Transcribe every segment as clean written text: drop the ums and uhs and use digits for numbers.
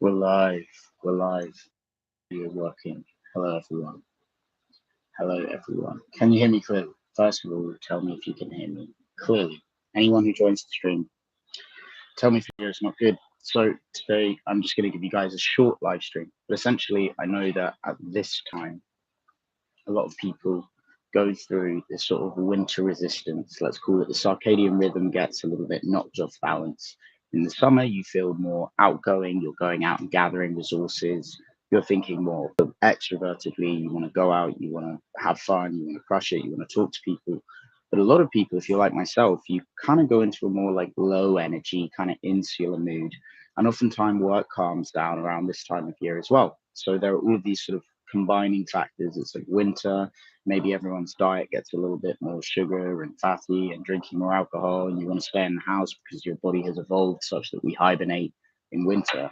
We're live. We're live. You're working. Hello, everyone. Hello, everyone. Can you hear me clearly? First of all, tell me if you can hear me clearly. Anyone who joins the stream, tell me if your ear is not good. So today, I'm just going to give you guys a short live stream. But essentially, I know that at this time, a lot of people go through this sort of winter resistance. Let's call it the circadian rhythm gets a little bit knocked off balance. In the summer, you feel more outgoing. You're going out and gathering resources. You're thinking more extrovertedly. You want to go out. You want to have fun. You want to crush it. You want to talk to people. But a lot of people, if you're like myself, you kind of go into a more like low energy, kind of insular mood. And oftentimes work calms down around this time of year as well. So there are all of these sort of combining factors. It's like winter, maybe everyone's diet gets a little bit more sugar and fatty and drinking more alcohol, and you want to stay in the house because your body has evolved such that we hibernate in winter.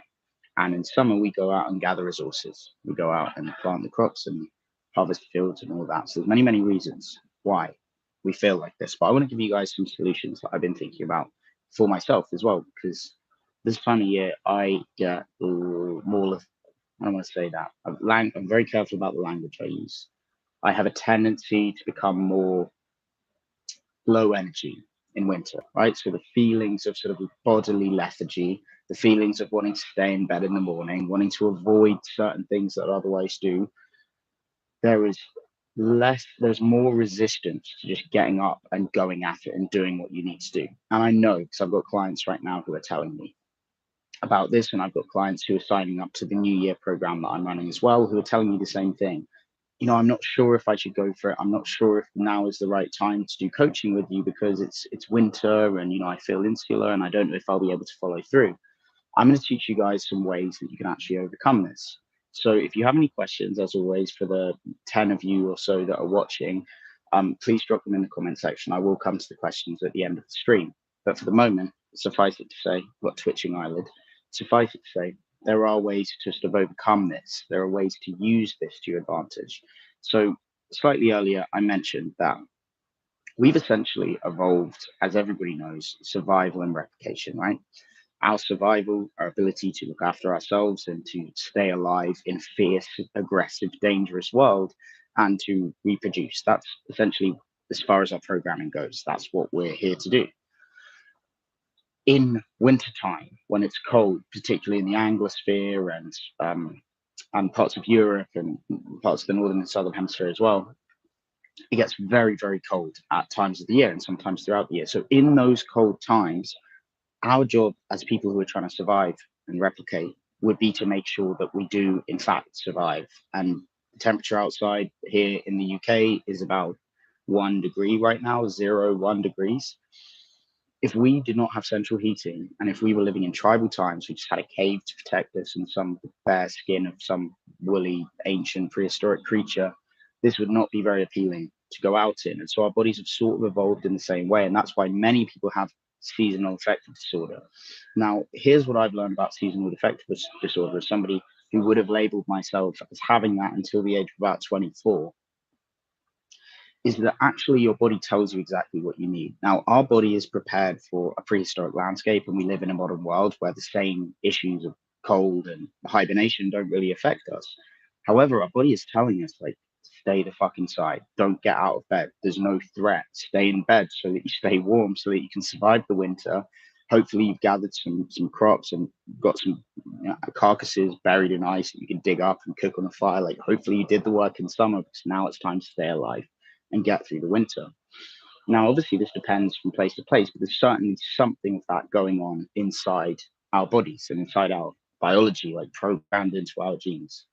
And in summer, we go out and gather resources. We go out and plant the crops and harvest fields and all that. So there's many reasons why we feel like this. But I want to give you guys some solutions that I've been thinking about for myself as well, because this time of year, I get more of, I don't want to say that. I'm very careful about the language I use. I have a tendency to become more low energy in winter, right? So the feelings of sort of bodily lethargy, the feelings of wanting to stay in bed in the morning, wanting to avoid certain things that I otherwise do, there's more resistance to just getting up and going at it and doing what you need to do. And I know because I've got clients right now who are telling me about this, and I've got clients who are signing up to the New Year program that I'm running as well, who are telling me the same thing. You know, I'm not sure if I should go for it. I'm not sure if now is the right time to do coaching with you because it's winter and, you know, I feel insular and I don't know if I'll be able to follow through. I'm going to teach you guys some ways that you can actually overcome this. So if you have any questions, as always, for the 10 of you or so that are watching, please drop them in the comment section. I will come to the questions at the end of the stream. But for the moment, suffice it to say, I've got twitching eyelid, suffice it to say, there are ways to sort of overcome this. There are ways to use this to your advantage. So slightly earlier, I mentioned that we've essentially evolved, as everybody knows, survival and replication, right? Our survival, our ability to look after ourselves and to stay alive in fierce, aggressive, dangerous world and to reproduce. That's essentially as far as our programming goes. That's what we're here to do. In wintertime, when it's cold, particularly in the Anglosphere and parts of Europe and parts of the northern and southern hemisphere as well, it gets very cold at times of the year and sometimes throughout the year. So in those cold times, our job as people who are trying to survive and replicate would be to make sure that we do in fact survive. And the temperature outside here in the UK is about 1 degree right now, 1 degrees. If we did not have central heating and if we were living in tribal times, we just had a cave to protect us and some bare skin of some woolly, ancient, prehistoric creature, this would not be very appealing to go out in. And so our bodies have sort of evolved in the same way. And that's why many people have seasonal affective disorder. Now, here's what I've learned about seasonal affective disorder as somebody who would have labeled myself as having that until the age of about 24. Is that actually your body tells you exactly what you need. Now, our body is prepared for a prehistoric landscape, and we live in a modern world where the same issues of cold and hibernation don't really affect us. However, our body is telling us, like, stay the fuck inside. Don't get out of bed. There's no threat. Stay in bed so that you stay warm, so that you can survive the winter. Hopefully, you've gathered some crops and got some carcasses buried in ice that you can dig up and cook on a fire. Like, hopefully, you did the work in summer because now it's time to stay alive and get through the winter. Now, obviously, this depends from place to place, but there's certainly something of that going on inside our bodies and inside our biology, like programmed into our genes.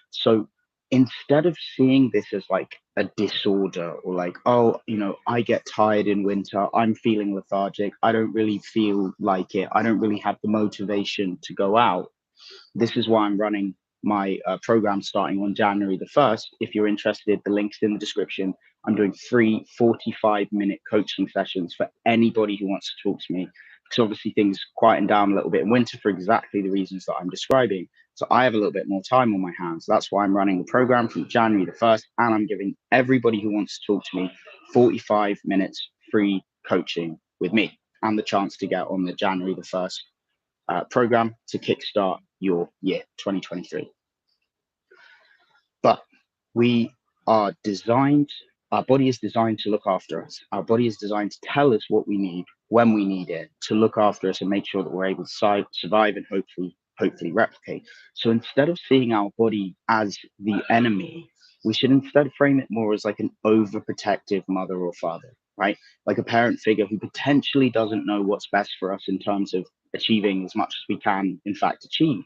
So instead of seeing this as like a disorder or like, oh, you know, I get tired in winter, I'm feeling lethargic, I don't really feel like it, I don't really have the motivation to go out. This is why I'm running my program starting on January the 1st. If you're interested, the link's in the description. I'm doing free 45-minute coaching sessions for anybody who wants to talk to me, because obviously things quieten down a little bit in winter for exactly the reasons that I'm describing. So I have a little bit more time on my hands. That's why I'm running the program from January the 1st, and I'm giving everybody who wants to talk to me 45 minutes free coaching with me and the chance to get on the January the 1st program to kickstart your year 2023. But we are designed, our body is designed to look after us. Our body is designed to tell us what we need when we need it, to look after us and make sure that we're able to survive and hopefully replicate. So instead of seeing our body as the enemy, we should instead frame it more as like an overprotective mother or father, right? Like a parent figure who potentially doesn't know what's best for us in terms of achieving as much as we can, in fact, achieve,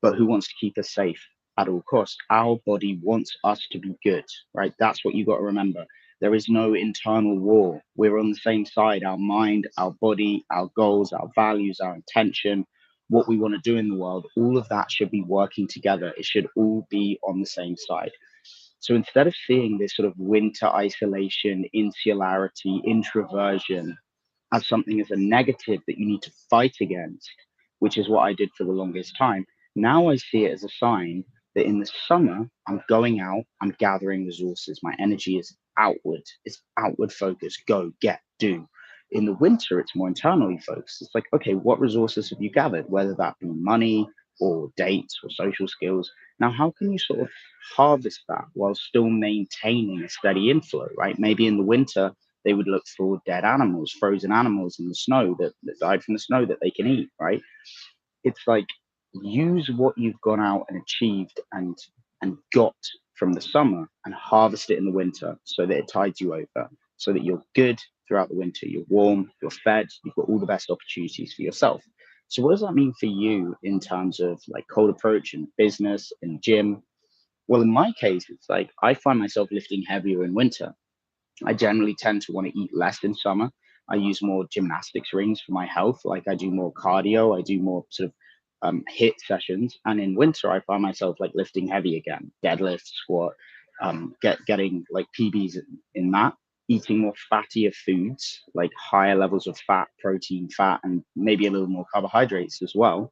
but who wants to keep us safe at all costs. Our body wants us to be good, right? That's what you got to remember. There is no internal war. We're on the same side. Our mind, our body, our goals, our values, our intention, what we want to do in the world, all of that should be working together. It should all be on the same side. So instead of seeing this sort of winter isolation, insularity, introversion as something as a negative that you need to fight against, which is what I did for the longest time, now I see it as a sign that in the summer, I'm going out, I'm gathering resources. My energy is outward, it's outward focused, go, get, do. In the winter, it's more internally focused. It's like, okay, what resources have you gathered, whether that be money or dates or social skills? Now, how can you sort of harvest that while still maintaining a steady inflow, right? Maybe in the winter, they would look for dead animals, frozen animals in the snow that died from the snow that they can eat, right? It's like use what you've gone out and achieved and got from the summer and harvest it in the winter so that it tides you over, so that you're good throughout the winter. You're warm, you're fed, you've got all the best opportunities for yourself. So what does that mean for you in terms of like cold approach and business and gym? Well, in my case, it's like I find myself lifting heavier in winter. I generally tend to want to eat less in summer. I use more gymnastics rings for my health. Like I do more cardio, I do more sort of hit sessions. And in winter, I find myself like lifting heavy again, deadlift, squat, getting like PBs in that, eating more fattier foods, like higher levels of fat, protein, fat, and maybe a little more carbohydrates as well.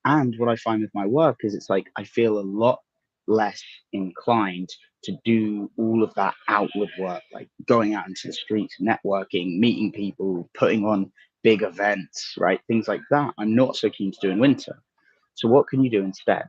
And what I find with my work is it's like I feel a lot less inclined to do all of that outward work, like going out into the streets, networking, meeting people, putting on big events, right? Things like that. I'm not so keen to do in winter. So what can you do instead?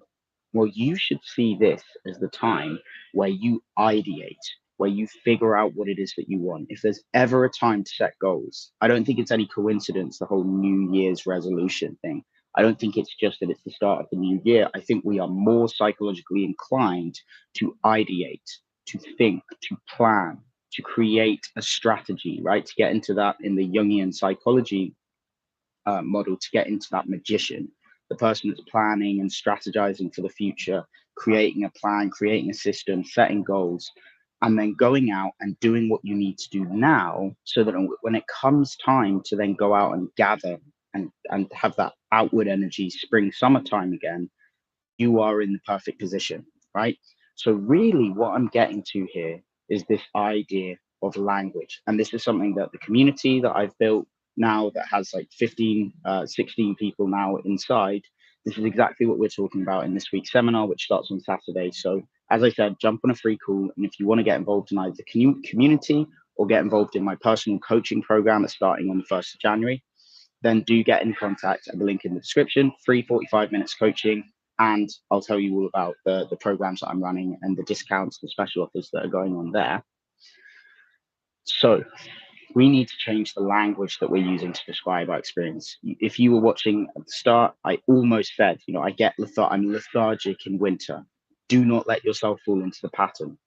Well, you should see this as the time where you ideate, where you figure out what it is that you want. If there's ever a time to set goals, I don't think it's any coincidence, the whole New Year's resolution thing. I don't think it's just that it's the start of the new year. I think we are more psychologically inclined to ideate, to think, to plan, to create a strategy, right? To get into that in the Jungian psychology model, to get into that magician, the person that's planning and strategizing for the future, creating a plan, creating a system, setting goals, and then going out and doing what you need to do now so that when it comes time to then go out and gather and have that outward energy spring, summertime again, you are in the perfect position, right? So really what I'm getting to here is this idea of language. And this is something that the community that I've built now that has like 15, 16 people now inside, this is exactly what we're talking about in this week's seminar, which starts on Saturday. So as I said, jump on a free call. And if you want to get involved in either the community or get involved in my personal coaching program that's starting on the 1st of January, then do get in contact at the link in the description, free 45 minutes coaching. And I'll tell you all about the programs that I'm running and the discounts, the special offers that are going on there. So we need to change the language that we're using to describe our experience. If you were watching at the start, I almost said, I'm lethargic in winter. Do not let yourself fall into the pattern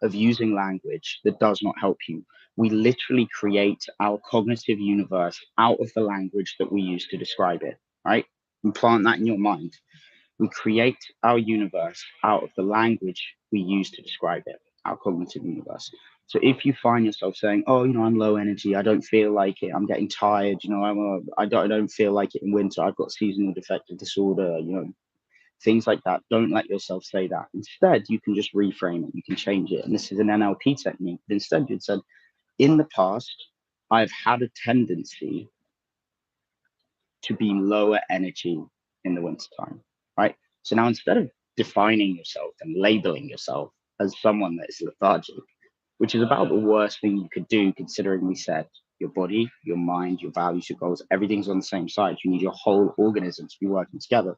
of using language that does not help you. We literally create our cognitive universe out of the language that we use to describe it, right? Implant that in your mind. We create our universe out of the language we use to describe it, our cognitive universe. So if you find yourself saying, oh, I'm low energy, I don't feel like it, I'm getting tired, I don't feel like it in winter, I've got seasonal affective disorder, things like that. Don't let yourself say that. Instead, you can just reframe it, you can change it. And this is an NLP technique. But instead, you'd said, in the past, I've had a tendency to be lower energy in the wintertime, right? So now instead of defining yourself and labeling yourself as someone that is lethargic, which is about the worst thing you could do, considering we said your body, your mind, your values, your goals, everything's on the same side. You need your whole organism to be working together.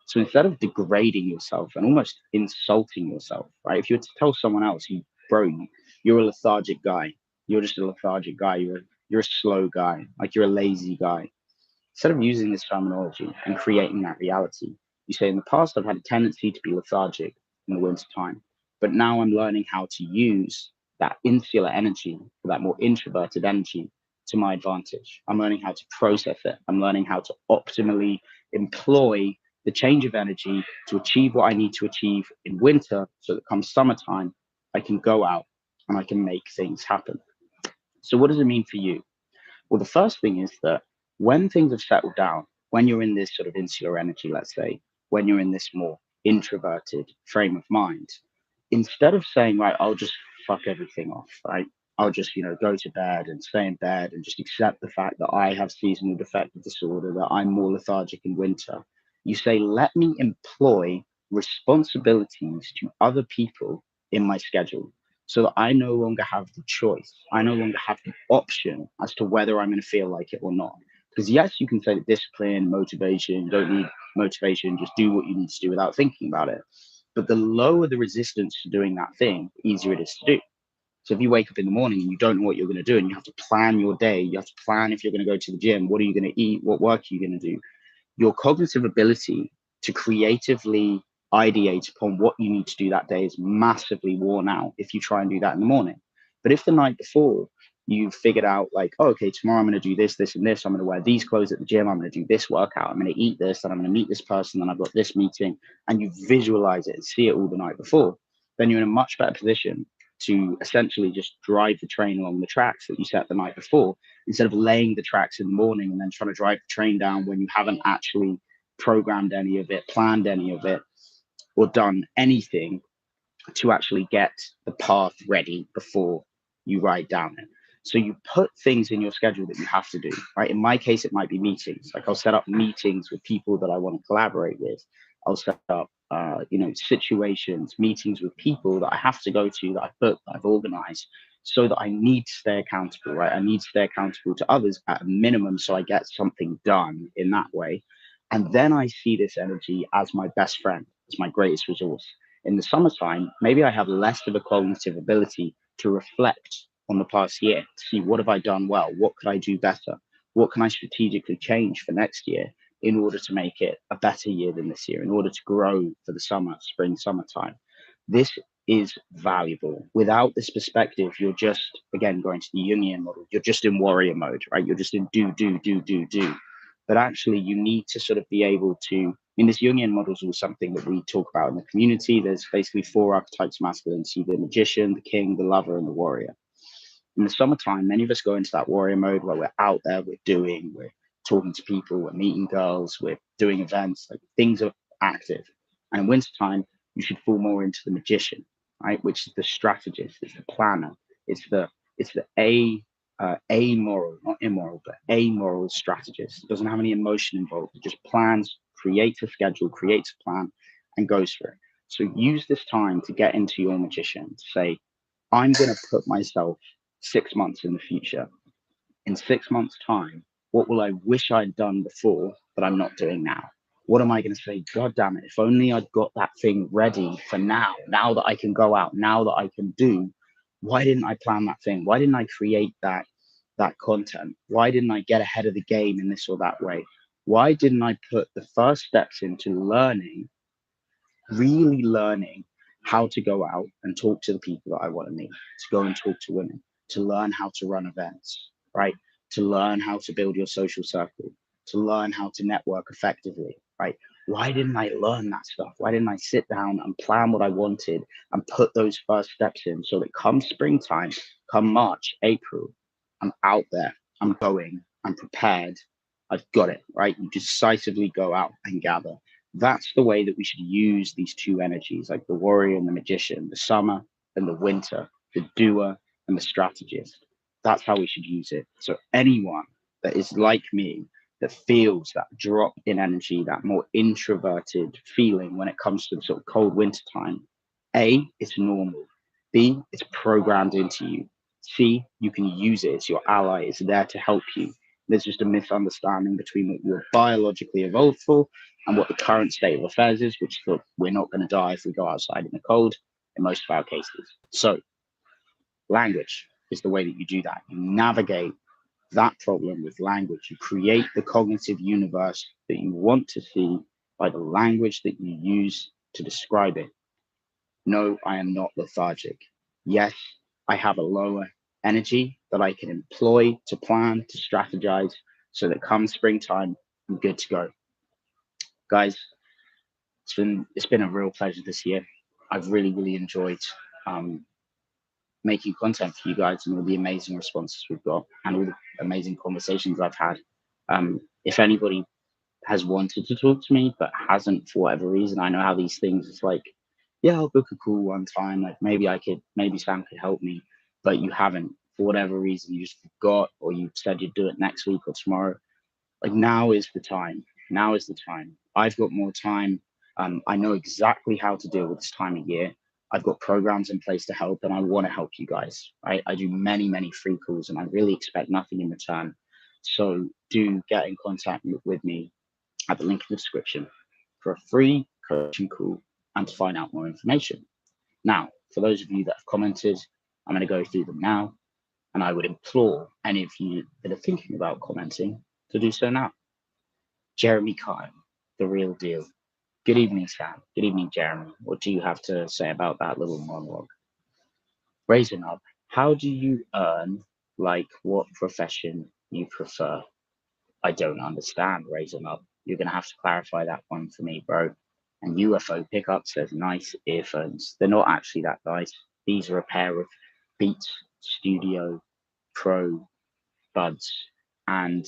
So instead of degrading yourself and almost insulting yourself, right? If you were to tell someone else, bro, you're a lethargic guy. You're just a lethargic guy. You're a slow guy. Like you're a lazy guy. Instead of using this terminology and creating that reality, you say, in the past, I've had a tendency to be lethargic in the winter time, but now I'm learning how to use that insular energy, or that more introverted energy, to my advantage. I'm learning how to process it. I'm learning how to optimally employ the change of energy to achieve what I need to achieve in winter so that come summertime, I can go out and I can make things happen. So, what does it mean for you? Well, the first thing is that when things have settled down, when you're in this sort of insular energy, let's say, when you're in this more introverted frame of mind, instead of saying, right, I'll just fuck everything off, right? I'll just, go to bed and stay in bed and just accept the fact that I have seasonal affective disorder, that I'm more lethargic in winter. You say, let me employ responsibilities to other people in my schedule so that I no longer have the choice. I no longer have the option as to whether I'm going to feel like it or not. Because yes, you can say discipline, motivation, you don't need motivation, just do what you need to do without thinking about it. But the lower the resistance to doing that thing, the easier it is to do. So if you wake up in the morning and you don't know what you're going to do, and you have to plan your day, you have to plan if you're going to go to the gym, what are you going to eat, what work are you going to do, your cognitive ability to creatively ideate upon what you need to do that day is massively worn out if you try and do that in the morning. But if the night before you've figured out, like, oh, okay, tomorrow I'm going to do this, this, and this, I'm going to wear these clothes at the gym, I'm going to do this workout, I'm going to eat this, and I'm going to meet this person, and I've got this meeting, and you visualize it and see it all the night before, then you're in a much better position to essentially just drive the train along the tracks that you set the night before, instead of laying the tracks in the morning and then trying to drive the train down when you haven't actually programmed any of it, planned any of it, or done anything to actually get the path ready before you ride down it. So you put things in your schedule that you have to do, right? In my case, it might be meetings. Like I'll set up meetings with people that I want to collaborate with. I'll set up, situations, meetings with people that I have to go to, that I've booked, that I've organized, so that I need to stay accountable, right? I need to stay accountable to others at a minimum so I get something done in that way. And then I see this energy as my best friend, as my greatest resource. In the summertime, maybe I have less of a cognitive ability to reflect on the past year, to see what have I done well, what could I do better, what can I strategically change for next year in order to make it a better year than this year, in order to grow for the spring, summertime. This is valuable. Without this perspective, you're just, again, going to the Jungian model, you're just in warrior mode, right? You're just in do, do, do, do, do. But actually, you need to sort of be able to, this Jungian model is all something that we talk about in the community. There's basically 4 archetypes of masculinity: the magician, the king, the lover, and the warrior. In the summertime, many of us go into that warrior mode where we're out there, we're talking to people, we're meeting girls, we're doing events, like things are active. And in wintertime, you should fall more into the magician, right? Which is the strategist, it's the planner, it's the amoral, not immoral, but amoral strategist. It doesn't have any emotion involved. It just plans, creates a schedule, creates a plan, and goes for it. So use this time to get into your magician, to say, I'm going to put myself 6 months in the future. In 6 months' time, what will I wish I'd done before that I'm not doing now? What am I going to say? God damn it, if only I'd got that thing ready for now that I can go out, now that I can do, why didn't I plan that thing? Why didn't I create that content? Why didn't I get ahead of the game in this or that way? Why didn't I put the first steps into really learning how to go out and talk to the people that I want to meet, to go and talk to women, to learn how to run events, right? To learn how to build your social circle, to learn how to network effectively, right? Why didn't I learn that stuff? Why didn't I sit down and plan what I wanted and put those first steps in so that come springtime, come March, April, I'm out there, I'm going, I'm prepared, I've got it, right? You decisively go out and gather. That's the way that we should use these 2 energies, like the warrior and the magician, the summer and the winter, the doer and the strategist. That's how we should use it. So anyone that is like me, that feels that drop in energy, that more introverted feeling when it comes to the sort of cold winter time, A, it's normal. B, it's programmed into you. C, you can use it. It's your ally. It's there to help you. There's just a misunderstanding between what you're biologically evolved for and what the current state of affairs is, which is we're not going to die if we go outside in the cold in most of our cases. So language is the way that you do that. You navigate that problem with language. You create the cognitive universe that you want to see by the language that you use to describe it. No, I am not lethargic. Yes, I have a lower energy that I can employ to plan, to strategize, so that come springtime, I'm good to go. Guys, it's been a real pleasure this year. I've really enjoyed making content for you guys and all the amazing responses we've got and all the amazing conversations I've had. If anybody has wanted to talk to me but hasn't for whatever reason, I know how these things, it's like, yeah, I'll book a call one time, like maybe Sam could help me, but you haven't for whatever reason, you just forgot, or you said you'd do it next week or tomorrow. Like, now is the time. Now is the time. I've got more time. I know exactly how to deal with this time of year. I've got programs in place to help, and I want to help you guys. I do many free calls, and I really expect nothing in return. So do get in contact with me at the link in the description for a free coaching call and to find out more information. Now, for those of you that have commented, I'm going to go through them now, and I would implore any of you that are thinking about commenting to do so now. Jeremy Kyle, the real deal. Good evening, Sam. Good evening, Jeremy. What do you have to say about that little monologue? Raising up, how do you earn? Like, what profession you prefer? I don't understand, Raising Up. You're going to have to clarify that one for me, bro. And UFO Pickup says nice earphones. They're not actually that nice. These are a pair of Beats Studio Pro buds, and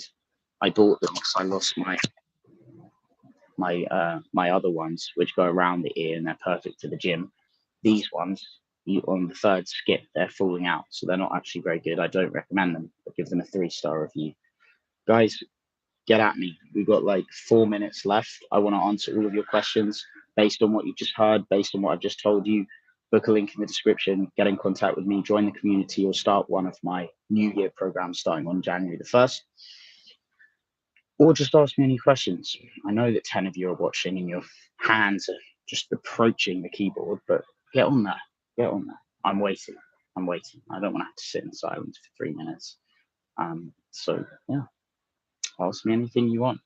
I bought them because I lost my other ones, which go around the ear and they're perfect for the gym. These ones, on the third skip, they're falling out, so they're not actually very good. I don't recommend them, but give them a 3-star review. Guys, get at me. We've got like 4 minutes left. I want to answer all of your questions based on what you've just heard, based on what I've just told you. Book a link in the description, get in contact with me, join the community, or start one of my New Year programs starting on January the 1st. Or just ask me any questions. I know that 10 of you are watching and your hands are just approaching the keyboard, but get on there. Get on there. I'm waiting. I don't want to have to sit in silence for 3 minutes. So, yeah, ask me anything you want.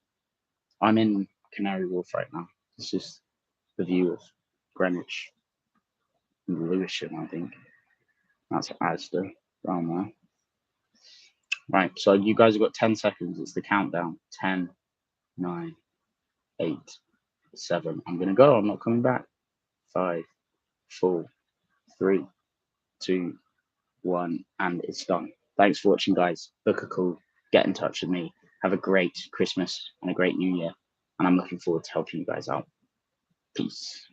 I'm in Canary Wharf right now. This is the view of Greenwich and Lewisham, I think. That's Asda around there. Right, so you guys have got 10 seconds. It's the countdown. 10, 9, 8, 7. I'm going to go. I'm not coming back. 5, 4, 3, 2, 1. And it's done. Thanks for watching, guys. Book a call. Get in touch with me. Have a great Christmas and a great New Year. And I'm looking forward to helping you guys out. Peace.